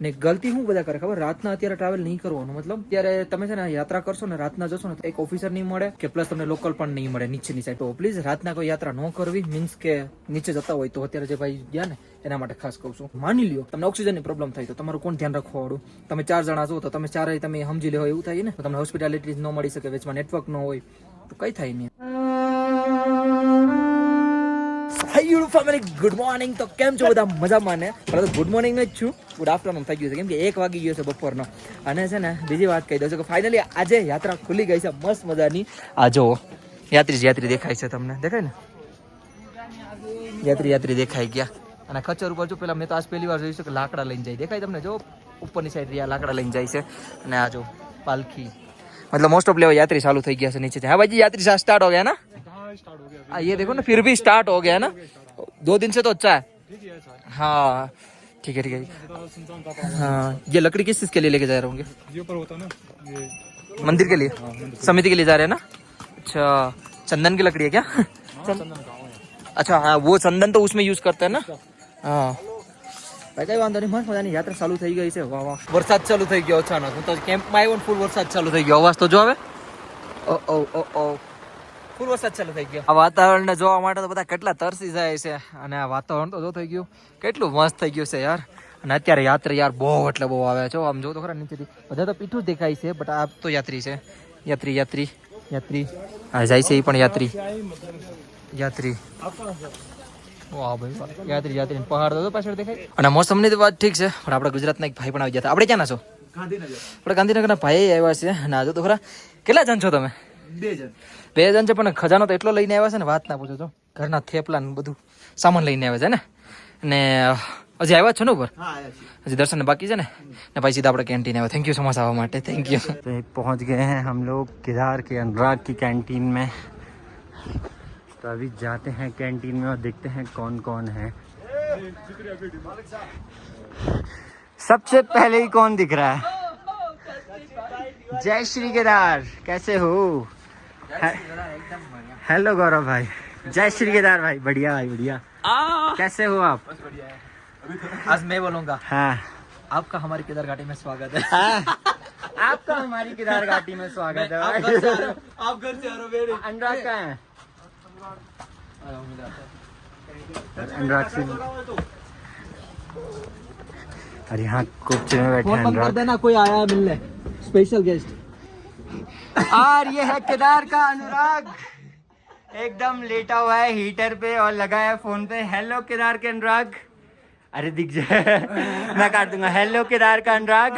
ને ગલતી હું બધા કરે ખબર, રાતના અત્યારે ટ્રાવેલ નહીં કરવાનું. મતલબ ત્યારે તમે છે ને યાત્રા કરશો ને રાતના જશો ને એક ઓફિસર નહીં મળે કે પ્લસ તમને લોકલ પણ નહીં મળે નીચેની સાઈડ. તો પ્લીઝ રાતના કોઈ યાત્રા ન કરવી. મીન્સ કે નીચે જતા હોય તો અત્યારે જે ભાઈ ગયા ને એના માટે ખાસ કહું છું. માની લ્યો તમને ઓક્સિજનની પ્રોબ્લેમ થાય તો તમારું કોણ ધ્યાન રાખવા વાળું? તમે 4 જણા છો તો તમે ચારેય તમે સમજી લો એવું થાય ને. તો તમને હોસ્પિટાલિટી ન મળી શકે, વેચમાં નેટવર્ક ન હોય તો કઈ થાય નહીં. Good morning. તો કેમ છો બધા? મજામાં ને? ગુડ મોર્નિંગ જ છું, ગુડ આફ્ટરનૂન થઈ ગયું છે કેમ કે 1 વાગી ગયો છે બપોરનો. અને છે ને બીજી વાત કહી દઉં છું કે ફાઇનલી આજે યાત્રા ખુલી ગઈ છે મસ્ત મજાની. આ જો યાત્રી દેખાય છે તમને, દેખાય ને? યાત્રી દેખાઈ ગયા. અને ખચ્ચર ઉપર જો પેલા મેં તો આજ પહેલી વાર જોયું છે કે લાકડા લઈને જાય, દેખાય તમને? જો ઉપરની સાઈડ લાકડા લઈને જાય છે. અને આ જો પાલખી, मतलब मोस्ट ऑफ लेवल यात्री चालू થઈ ગયા છે નીચે. हाँ भाई जी यात्री स्टार्ट हो गया ना? स्टार्ट हो गया. ये देखो ना फिर भी स्टार्ट हो गया ना. 2 दिन से तो अच्छा है. हाँ ठीक है ठीक है. हाँ ये लकड़ी किस चीज के लिए लेके जा रहे होंगे? ये ऊपर होता ना, ये मंदिर के लिए, समिति के लिए जा रहे हैं ना? अच्छा चंदन की लकड़ी है क्या? अच्छा हाँ वो चंदन तो उसमें यूज करते हैं ना. हाँ કઈ વાંધો નહીં, મસ્ત મજાની યાત્રા ચાલુ થઈ ગઈ છે. વાહ વાહ, વરસાદ ચાલુ થઈ ગયો અચાનક. હું તો કેમ્પમાં આવ્યો ને ફૂલ વરસાદ ચાલુ થઈ ગયો. અવાજ તો જો હવે, ફૂલ વરસાદ ચાલુ થઈ ગયો. આ વાતાવરણને જોવા માટે તો બધા કેટલા તરસી જાય છે. અને આ વાતાવરણ તો જો થઈ ગયું કેટલું મસ્ત થઈ ગયું છે યાર. અને અત્યારે યાત્રી યાર બહુ એટલે બહુ આવે છે. આમ જો તો ખરા નીચેથી બધા તો પીઠું જ દેખાય છે, બટ આ તો યાત્રી છે. યાત્રી હા જાય છે એ પણ યાત્રી. વાહ ભાઈ યાત્રી પહાડ તો પાછળ દેખાય. અને મોસમની તો વાત ઠીક છે, પણ આપણા ગુજરાતના એક ભાઈ પણ આવી ગયા હતા. આપણે ક્યાંના છો? આપણે ગાંધીનગરના ભાઈ આવ્યા છે. અને આજે તો ખરા કેટલા જણ છો તમે? 2 જણ છે, પણ ખજાનો તો એટલો લઈને આવ્યા છે ને વાત ના પૂછો. તો ઘરના થેપલા ને બધું સામાન લઈને આવ્યા છે ને. અને હજી આવ્યા છો ને ઉપર? હજી દર્શન બાકી છે ને. ભાઈ સીધા આપણે કેન્ટીન આવ્યા. થેન્ક યુ સો મચ આવવા માટે. Thank you. तो पहुंच गए हैं हम लोग केदार के अनुराग की कैंटीन में. तो अभी जाते हैं कैंटीन में और देखते हैं कौन कौन है. सबसे पहले ही कौन दिख रहा है? जय श्री केदार, कैसे हो? हेलो गौरव भाई. जय श्री केदार भाई. बढ़िया भाई बढ़िया. कैसे हो आप? आज मैं बोलूंगा. हाँ आपका हमारी केदार घाटी में स्वागत है. आपका हमारी केदार घाटी में स्वागत है. आप घर से आ रहे हो? अनुराग कहाँ है? अनुराग सिंह. अरे यहाँ कुछ में बैठे हैं अनुराग. देना कोई आया मिलने, स्पेशल गेस्ट. और ये है केदार का अनुराग, एकदम लेटा हुआ है हीटर पे और लगा है फोन पे. हेलो केदार के अनुराग. अरे दिख जाए मैं काट दूंगा. हेलो केदार का अनुराग.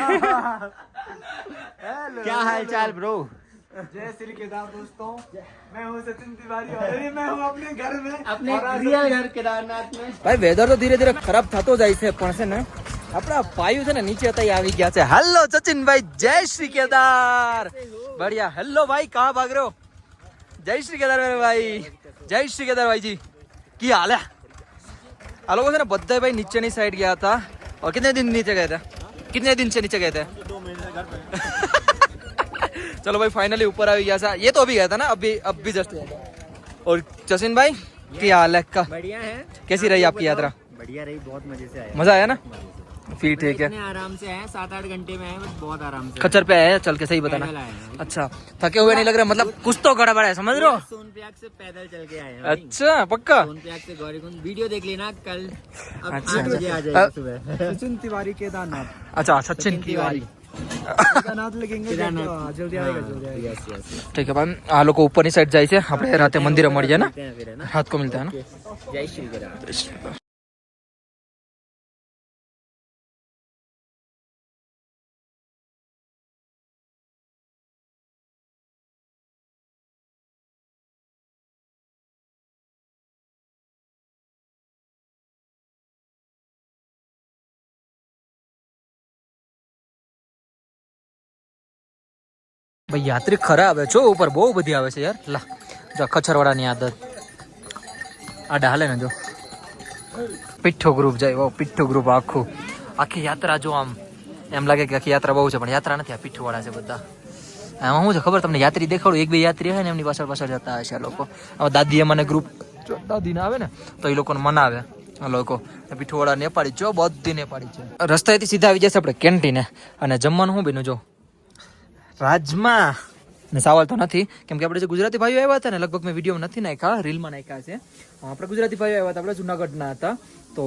क्या हाल चाल ब्रो? जय श्री केदार दोस्तों, मैं हूँ सचिन तिवारी और मैं हूँ अपने घर में, अपने रियल घर केदारनाथ में. भाई वेदर तो धीरे धीरे खराब થતો જાય છે, પણ છે ને આપણા પાયુ છે ને નીચે હતા આવી ગયા છે. હેલો સચિન ભાઈ, જય શ્રી કેદાર. बढ़िया. हेलो भाई, कहाँ भाग रहे हो? जय श्री केदार मेरे भाई. जय श्री केदार भाई जी, की हाल है? આ લોકો છે ને બધા ભાઈ નીચેની સાઈડ ગયા હતા. और कितने दिन नीचे गए थे? कितने दिन से नीचे गए थे? 2 महीने से घर पे. चलो भाई फाइनली ऊपर आ गया था. ये तो अभी गया था ना, अभी जस्ट गया था. और जसिन भाई क्या हाल है? बढ़िया है. कैसी रही आपकी यात्रा? बढ़िया रही, बहुत मजे से आए. मजा आया ना? फिर ठीक है. आराम से आए, 7-8 घंटे में आए, बहुत आराम से. खच्चर पे आए चल के, सही बताना. अच्छा थके हुए नहीं लग रहे? मतलब कुछ तो गड़बड़ है, समझ रहे हो? सोनप्रयाग से पैदल चल के आए हैं. अच्छा पक्का? सोनप्रयाग से गौरीकुंड वीडियो देख लेना कल. अच्छा 8 बजे आ जाएगा सुबह. सचिन तिवारी केदारनाथ. अच्छा सचिन तिवारी. केदारनाथ लगेंगे जल्दी आएगा. ठीक है भाई. આ લોકો ઉપરની સાઈડ જાય છે, આપણે રાતે મંદિરે મળીએ ને, રાત को मिलते हैं ना. जय श्री केदार. ભાઈ યાત્રી ખરા આવે છો ઉપર, બહુ બધી આવે છે યાર. લા જો ખચ્ચરવાળાની આદત આડા હાલે ને. જો પીઠો ગ્રુપ જાય. વાહ પીઠો ગ્રુપ આખી યાત્રા જો આમ એમ લાગે કે આખી યાત્રા બહુ છે, પણ યાત્રા નથી. આ પીઠો વાળા છે બધા. આમાં શું છે ખબર તમને? યાત્રી દેખાડું, 1-2 યાત્રી હોય ને એમની પાછળ જતા હશે આ લોકો. દાદી મને ગ્રુપ દાદી ના આવે ને તો એ લોકોને મનાવે આ લોકો પીઠુવાળા નેપાળી જો બધી નેપાળી છે. રસ્તાએથી સીધા આવી જશે આપણે કેન્ટીને. અને જમવાનું શું બીનું જો રાજમા ને સાવલ તો નથી, કેમ કે આપણે જે ગુજરાતી ભાઈઓ આવ્યા હતા ને, લગભગ મેં વિડીયો નથી નાખ્યા, રીલમાં નાખ્યા છે. આપણે ગુજરાતી ભાઈઓ આવ્યા હતા, આપણે જુનાગઢના હતા, તો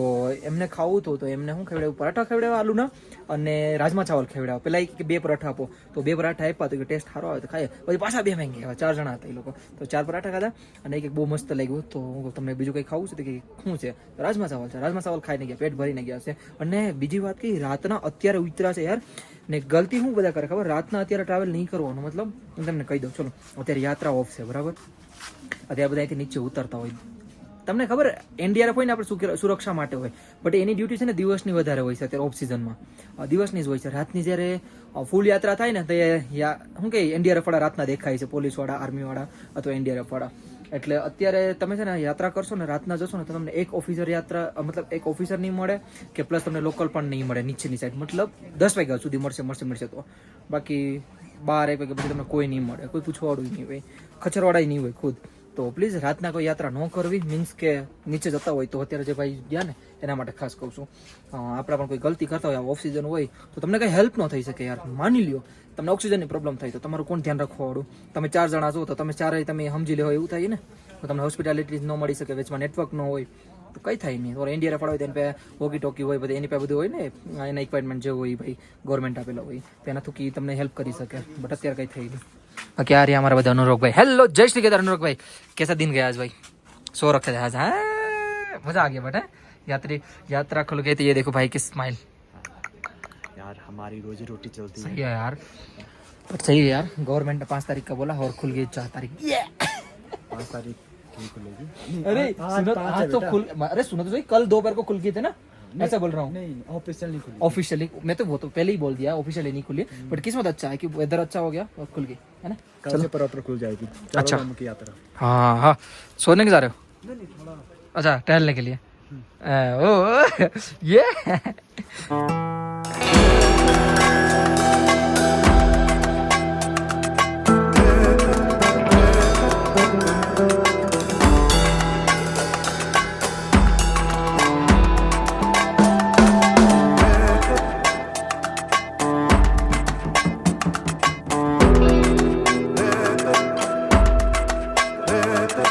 એમને ખાવું હતું, તો એમને શું ખવડાવ્યું, પરાઠા ખવડાવ્યા આલુના અને રાજમા ચાવલ ખવડાવ્યા. પેલા કે 2 પરાઠા આપો, તો 2 પરાઠા આપ્યા તો કે ટેસ્ટ સારો આવે તો ખાઈએ. પછી પાછા 2 માંગી આવ્યા, 4 જણા હતા એ લોકો, તો 4 પરાઠા ખાધા અને એક બહુ મસ્ત લાગ્યું. તો તમને બીજું કંઈ ખાવું છે તો કે શું છે, રાજમા ચાવલ છે. રાજમા ચાવલ ખાઈને ગયા, પેટ ભરીને ગયા છે. અને બીજી વાત કે રાતના અત્યારે ઉતરા છે યાર, ને ગલતી શું બધા કરે ખબર, રાતના અત્યારે ટ્રાવેલ નહીં કરવાનું. મતલબ હું તમને કહી દઉં, ચલો અત્યારે યાત્રા ઓફ છે બરાબર, અત્યારે બધા અહીંથી નીચે ઉતરતા હોય. તમને ખબર એનડીઆરએફ હોય ને આપણે સુરક્ષા માટે હોય, બટ એની ડ્યુટી છે ને દિવસની વધારે હોય છે અત્યારે ઓફ સિઝનમાં, દિવસની જ હોય છે. રાતની જ્યારે ફૂલ યાત્રા થાય ને તો શું કે એનડીઆરએફ વાળા રાતના દેખાય છે, પોલીસ વાળા, આર્મી વાળા અથવા એનડીઆરએફ વાળા. એટલે અત્યારે તમે છે ને યાત્રા કરશો ને, રાતના જશો ને, તો તમને એક ઓફિસર મતલબ એક ઓફિસર નહીં મળે કે પ્લસ તમને લોકલ પણ નહીં મળે નીચેની સાઈડ, મતલબ 10 વાગ્યા સુધી મળશે તો. બાકી 12-1 વાગ્યા પછી તમને કોઈ નહીં મળે, કોઈ પૂછવાવાળું નહીં હોય, ખચરવાળા નહીં હોય ખુદ. તો પ્લીઝ રાતના કોઈ યાત્રા ન કરવી, મીન્સ કે નીચે જતા હોય તો અત્યારે જે ભાઈ ગયા ને એના માટે ખાસ કહું છું. આપણા પણ કોઈ ગલતી કરતા હોય, ઓક્સિજન હોય તો તમને કંઈ હેલ્પ ન થઈ શકે યાર. માની લ્યો તમને ઓક્સિજનની પ્રોબ્લેમ થાય તો તમારું કોણ ધ્યાન રાખવાવાળું? તમે 4 જણા છો તો તમે ચારેય તમે સમજી લે હોય એવું થાય ને, તો તમને હોસ્પિટાલિટી ન મળી શકે, વેચમાં નેટવર્ક ન હોય તો કંઈ થાય નહીં. તો એનડીઆરએફ વાળા હોય તેની પાસે વોકી ટોકી હોય, બધું એની પાસે બધું હોય ને, એના ઇક્વિપમેન્ટ જે હોય ભાઈ ગવર્મેન્ટ આપેલા હોય, તેના થકી તમને હેલ્પ કરી શકે. બટ અત્યારે કંઈ થઈ નહીં. बाकी आ रही है हमारा बता अनुराग भाई. हेलो जय श्री केदार अनुराग भाई, कैसा दिन गया आज भाई? सो रखे थे आज, हाँ मजा आ गया बट यात्रा खुल गई थी. ये देखो भाई की स्माइल यार, हमारी रोजी रोटी चलती है. सही है यार, बट सही है यार. गवर्नमेंट ने 5 तारीख का बोला और खुल गई 4 तारीख. 5 तारीख नहीं खुलेगी. अरे सुनो, आज तो खुल, अरे सुनो तो सही, कल दोपहर को खुल गई थे ना, ऐसा बोल रहा हूँ. नहीं, ऑफिशियल नहीं खुली. ऑफिशियली मैं तो वो तो पहले ही बोल दिया, ऑफिशियली नहीं खुली, बट किस्मत अच्छा है कि वेदर अच्छा हो गया और खुल गई है ना. कल से प्रॉपर खुल जाएगी. अच्छा. चारों धाम की यात्रा. हाँ हाँ, सोने के जा रहे हो? नहीं, थोड़ा अच्छा टहलने के लिए. ओ ये